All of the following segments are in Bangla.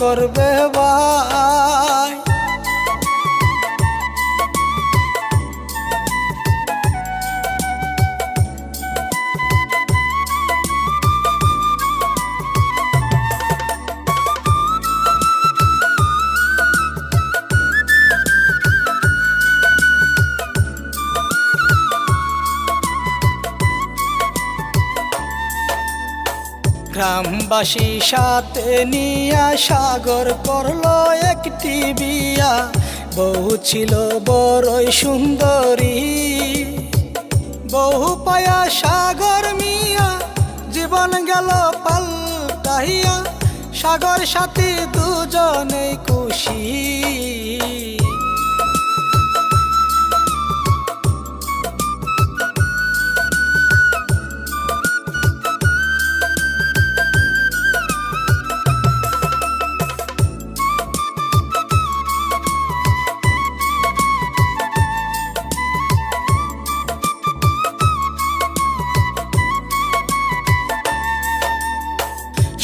করবে ভাই। গ্রামবাসী সাথে নিয়া সাগর করলো একটি বিয়া। বউ ছিল বড়ই সুন্দরী, বহু পায়া সাগর মিয়া জীবন গেল পাল্টাইয়া। সাগর সাথী দুজনেই খুশি।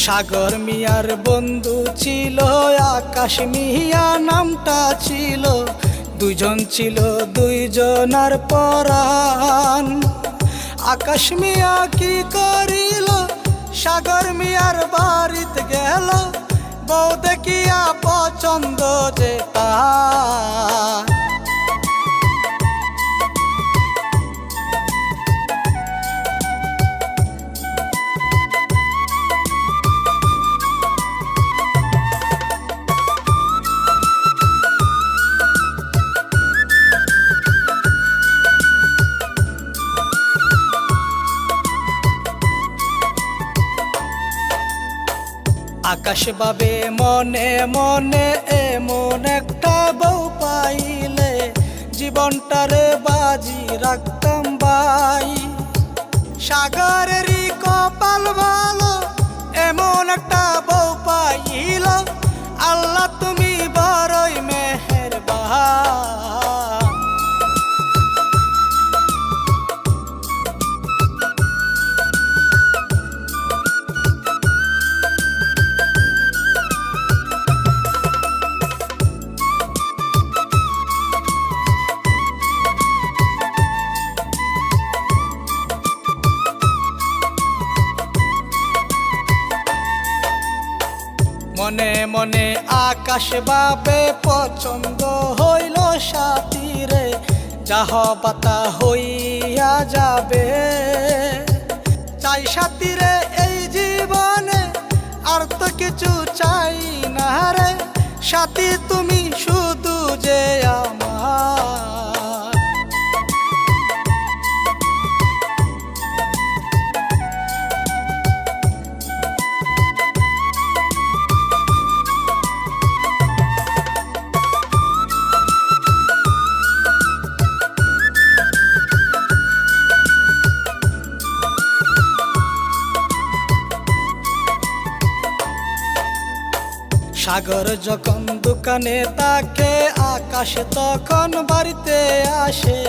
সাগর মিয়ার বন্ধু ছিল আকাশ মিয়া নামটা ছিল। দুজন ছিল দুইজনার পরাণ। আকাশ মিয়া কি করিল, সাগর মিয়ার বাড়িতে গেল। বউ দেখিয়া পছন্দ যে তার। আকাশ ভাবে মনে মনে এমন একটা বউ পাইলে জীবনটারে বাজি রাখতাম ভাই। সাগরেরই কপাল ভালো, এমন একটা বউ পাইল। আল্লাহ তুমি বড়ই মেহেরবান। মনে মনে আকাশ ভাবে পছন্দ হইল সাথীরে। যাহ পাতা হইয়া যাবে চাই সাথীরে এই জীবনে, আর তো কিছু চাই না রে। সাথী তুমি শুধু যে আমার। সাগর যখন দোকানে থাকে, আকাশ তখন বাড়িতে আসে।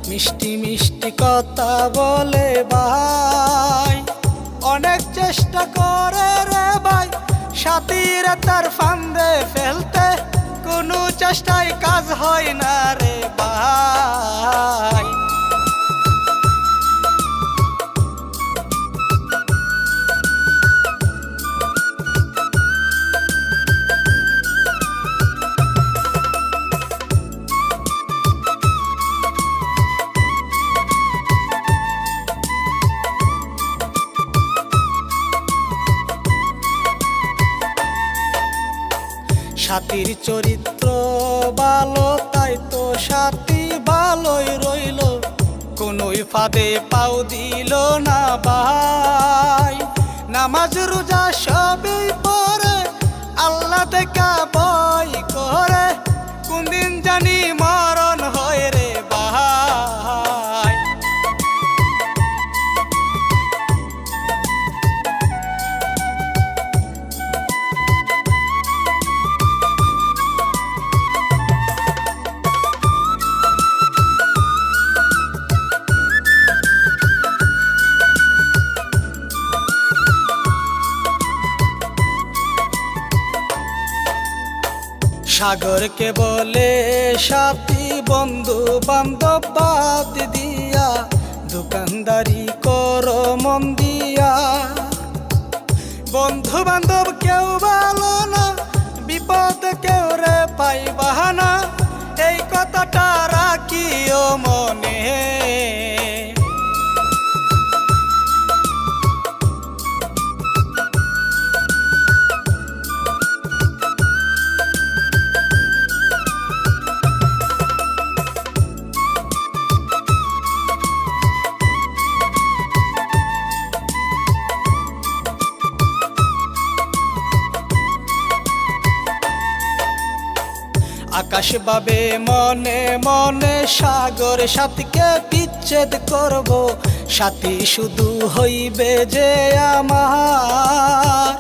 মিষ্টি মিষ্টি কথা বলে ভাই, অনেক চেষ্টা করে রে ভাই সাথীরা তার ফান্দে ফেলতে। কোনো চেষ্টায় কাজ হয় না রে ভাই। সাথীর চরিত্র ভালো, তাই তো সাথী ভালোই রইল। কোনোই ফাঁদে পাও দিল না ভাই। নামাজ রোজা সবই পড়ে, আল্লাহ দেখা ভয় করে। কোন দিন জানি মরণ হয় রে ভাই। সাগরকে বলে সাথী, বন্ধু বান্ধব বাদ দিয়া দোকানদারি করো মন দিয়া। বন্ধু বান্ধব কেউ ভালো না, বিপদ কেউ রে পাইবা না, এই কথাটা রাখিও মনে। আকাশ ভাবে মনে মনে সাগর সাথীকে বিচ্ছেদ করব, সাথী শুধু হইবে যে আমার।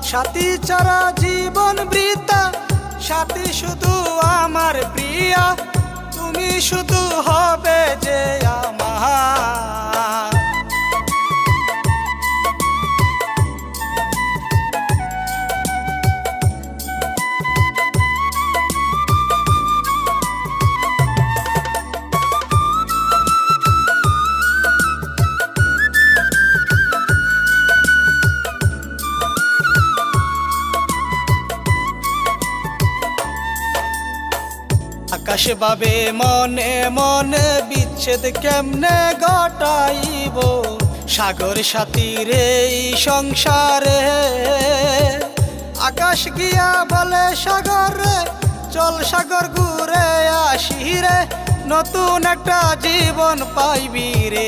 সাথী ছাড়া জীবন বৃথা, সাথী শুধু আমার প্রিয়া, তুমি শুধু হবে যে আমার। আকাশ ভাবে মনে মনে বিচ্ছেদ কেমনে ঘটাইব, সাগর সাথীর এই সংসারে। আকাশ গিয়া বলে সাগর রে, চল সাগর ঘুরে আসি রে, নতুন একটা জীবন পাইবি রে।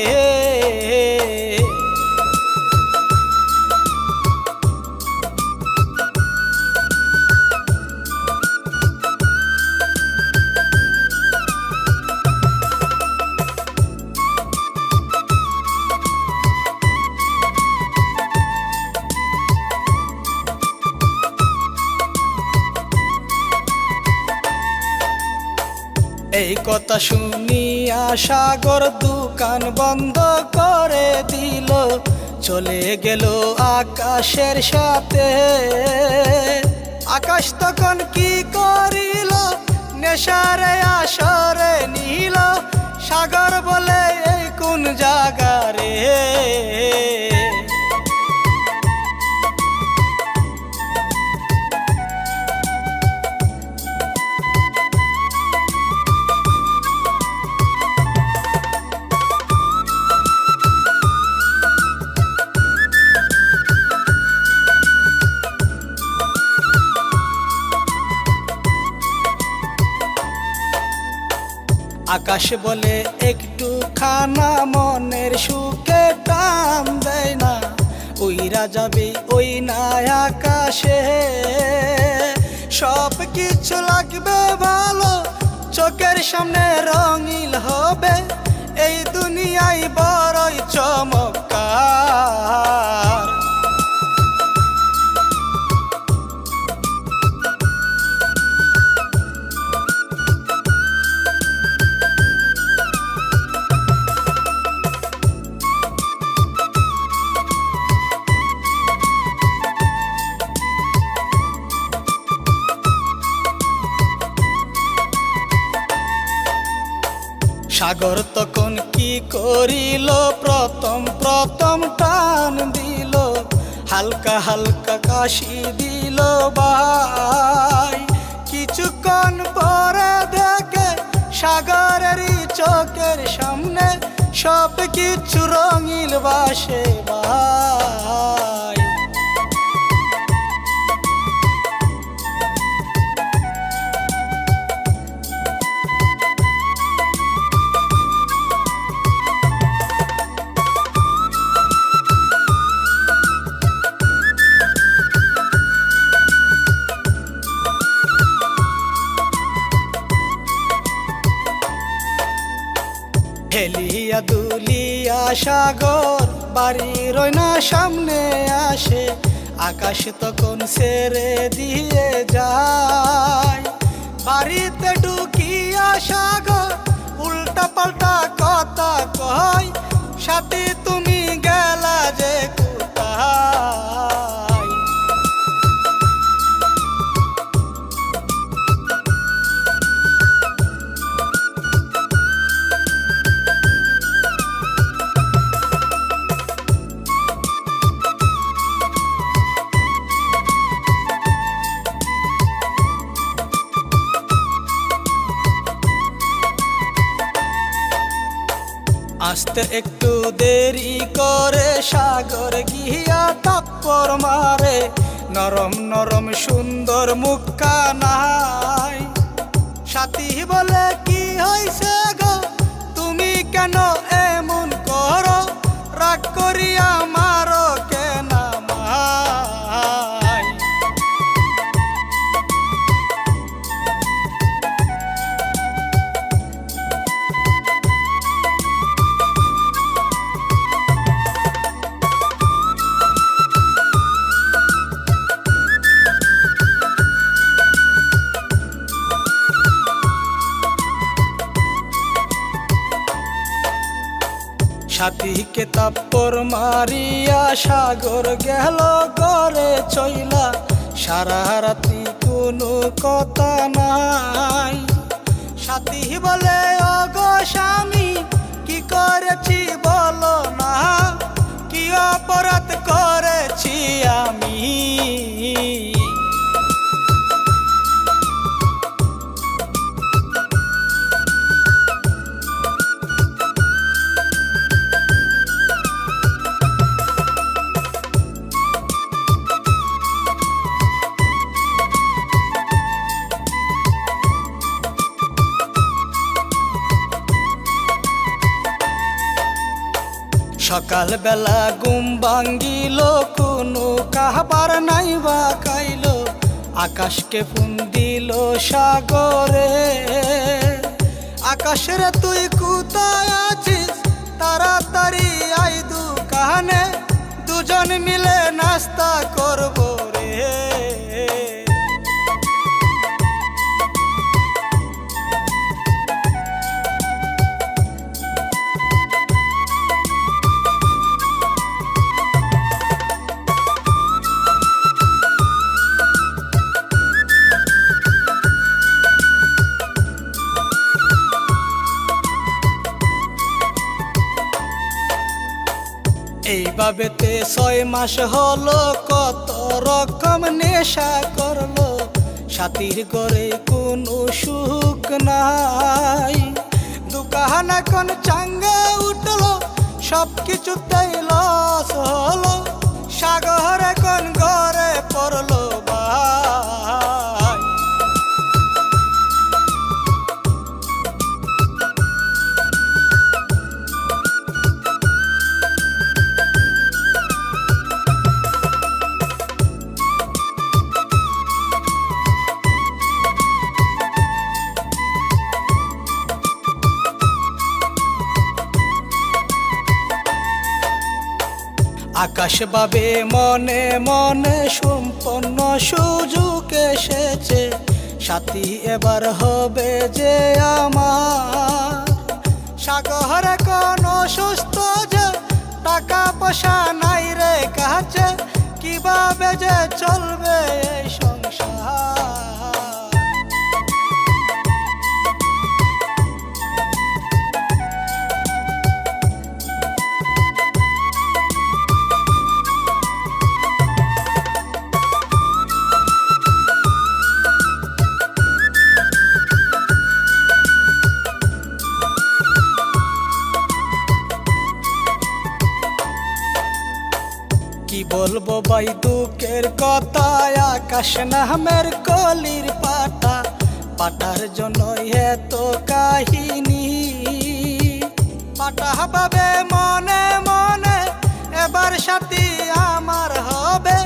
এই কথা শুনিয়া সাগর দোকান বন্ধ করে দিল, চলে গেল আকাশের সাথে। আকাশ তখন কি করিল, নেশারে আসরে নিল, সাগর বলে এই কোন জায়গা রে। আকাশ বলে একটু খানা মনের সুখে টান দেয় না, উইরা যাবে ওই না আকাশে। সব কিছু লাগবে ভালো, চোখের সামনে রঙিল হবে, এই দুনিয়ায় বড়ই চমৎকার। সাগর তখন কি করিল, প্রথম প্রথম টান দিল, হালকা হালকা কাশি দিল ভাই। কিছুক্ষণ পরে দেখে সাগরেরই চোখের সামনে সব কিছু রঙিল বাসে ভাই। হেলিয়া দুলিয়া সাগর বাড়ির না সামনে আসে, আকাশ তখন ছেড়ে দিয়ে যায়। বাড়িতে ঢুকিয়া সাগর উল্টা পাল্টা কথা কয়, সাথী তুমি গেলা যে কোথায়। আসতে একটু দেরি করে সাগর গিয়া তাপ্পর মারে, নরম নরম সুন্দর মুখা নাই। সাথী বলে কি হইছে গো, তুমি কেন এমন করো, রাগ করিয়া মারো কেন আমায়। সাথীকে তাপ্পর মারিয়া সাগর গেল ঘরে চইলা, সারা রাতি কোনো কথা নাই। সাথী বলে ও গো স্বামী, কি করেছি বলো না, কি অপরাধ করেছি আমি। সকাল বেলা ঘুম ভাঙ্গিল, কোনো কাহাবার নাই বা খাইল, আকাশকে ফোন দিল সাগরে। আকাশের তুই কোথায় আছিস, তাড়াতাড়ি আই দোকানে, দুজন মিলে নাস্তা করবো রে। এইভাবেতে 6 মাস হলো, কত রকম নেশা করলো, সাথীর ঘরে কোনো সুখ নাই। দোকান এখন চাঙ্গে উঠলো, সব কিছুতেই লস হলো, সাগর এখন ঘরে পড়লো ভাই। আকাশ ভাবে মনে মনে, সম্পন্ন সুযোগ এসেছে, সাথী এবার হবে যে আমার। সাগর কোন সুস্থ যে, টাকা পয়সা নাই রে কাছে, কিভাবে যে চলবে এই সংসার। কি বলবো ভাই দুঃখের কথা, আকাশ নামের কলির পাতা, পাটার জন্য এত কাহিনী। পাটা ভাবে মনে মনে, এবার সাথী আমার হবে,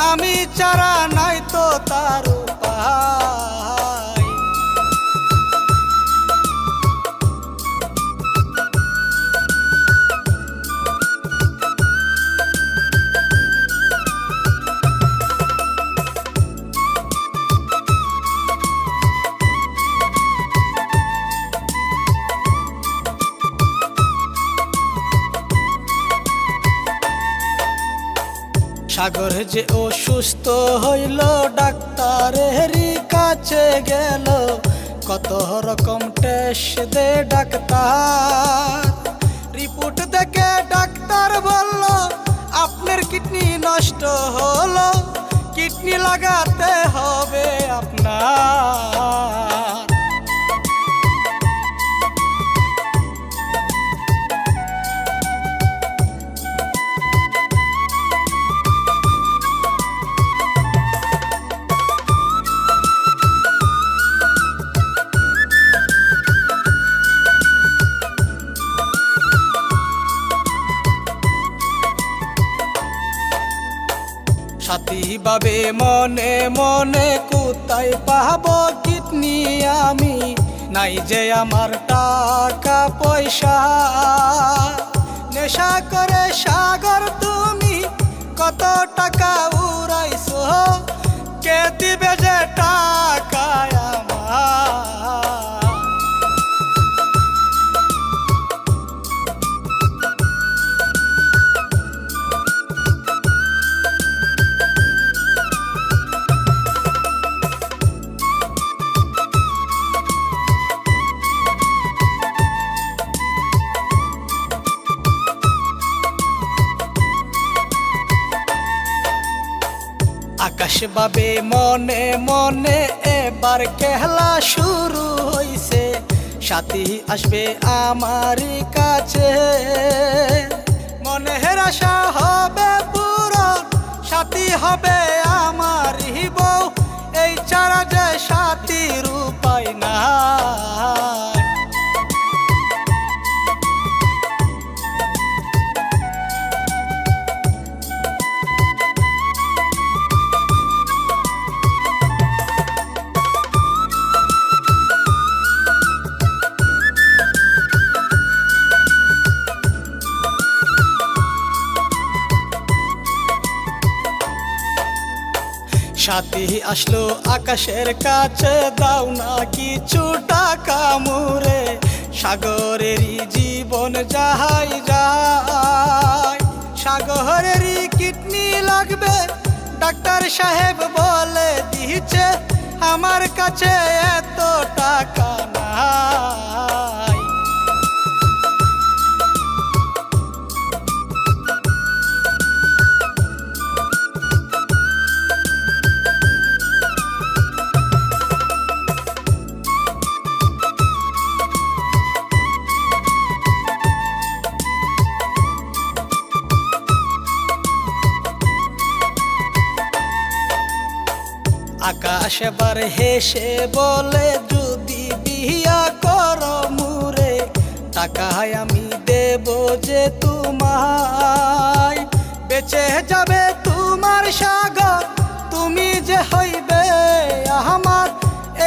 আমি ছাড়া নাই তো তার উপায়। সাগর যে অসুস্থ হইল, ডাক্তারের কাছে গেল, কত রকম টেস্ট দে ডাক্তার। রিপোর্ট দেখে ডাক্তার বলল, আপনার কিডনি নষ্ট হলো, কিডনি লাগাতে হবে আপনার। কিভাবে মনে মনে কোথায় পাবো কিডনি আমি, নাই যে আমার টাকা পয়সা। নেশা করে সাগর তুমি কত টাকা উড়াইছো, কে দিবে যে টাকা আমার। আকাশ ভাবে মনে মনে এবার খেলা শুরু হইছে, সাথী আসবে আমারই কাছে। মনের আশা হবে পূরণ, সাথী হবে আমারই বউ, এই ছাড়া যে সাথীর উপায় নাই। সাথী আসলো আকাশের কাছে, দাও না কিছু টাকা মুরে, সাগরেরই জীবন যাহাই যায়। সাগরেরই কিডনি লাগবে, ডাক্তার সাহেব বলে দিচ্ছে, আমার কাছে এত টাকা নাই। আকাশ এবার হেসে বলে, যদি বিয়া করো মুরে, টাকায় আমি দেব যে তোমায়। বেঁচে যাবে তোমার সাগর, তুমি যে হইবে আমার,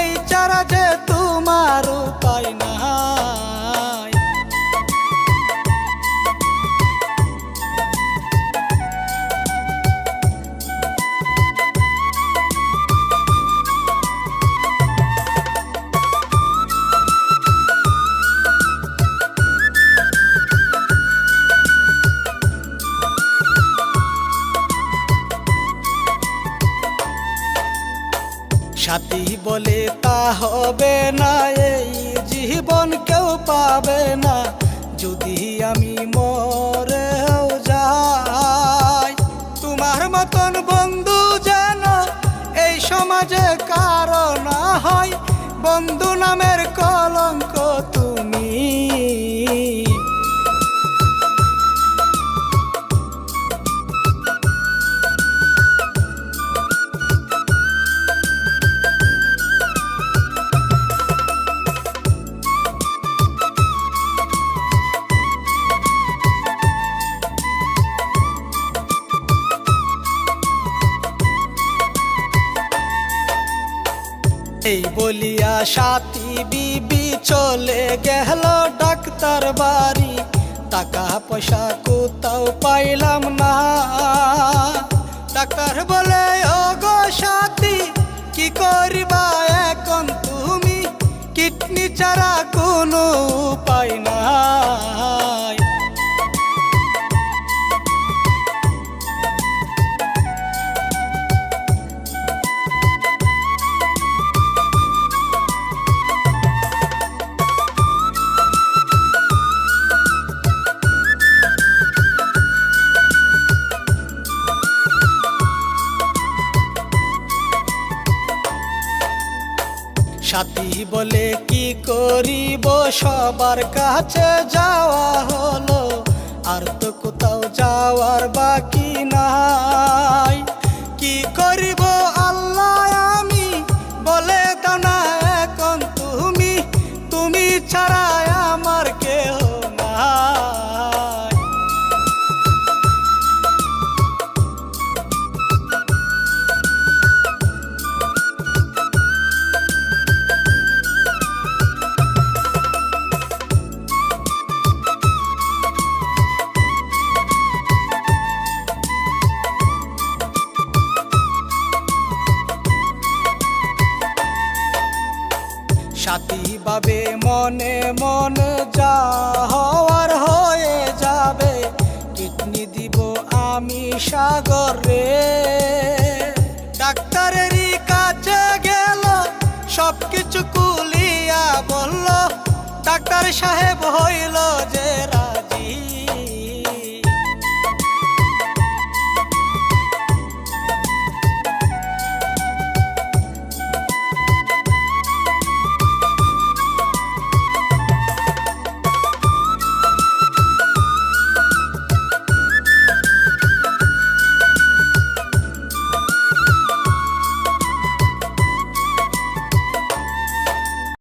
এই ছাড়া যে তোমার উপায় নাই। সাথী বলে তা হবে না, এই জীবন কেউ পাবে না, যদি আমি মরেও যাই। তোমার মতন বন্ধু যেন এই সমাজে কারো না হয়, বন্ধু নামের কলঙ্ক তুমি। এই বলিয়া সাথী বিবি চলে গেল ডাক্তার বাড়ি, টাকা পয়সা কোথাও পাইলাম না। ডাক্তার বলে, ও গো সাথী কি করিবা এখন তুমি, কিডনি ছাড়া কোনো উপায় নাই। সাথী বলে, কি করিব, সবার কাছে যাওয়া হলো, আর তো কোথাও যাওয়ার বাকি নাই। কি করিব আল্লাহ আমি, বলে দাও না এখন তুমি, তুমি ছাড়া আমার কেহ নাই। জাতি ভাবে মনে মনে যা হওয়ার হয়ে যাবে, কিডনি দিব আমি সাগর রে। ডাক্তারেরই কাছে গেল সবকিছু কুলিয়া বলল, ডাক্তার সাহেব হইল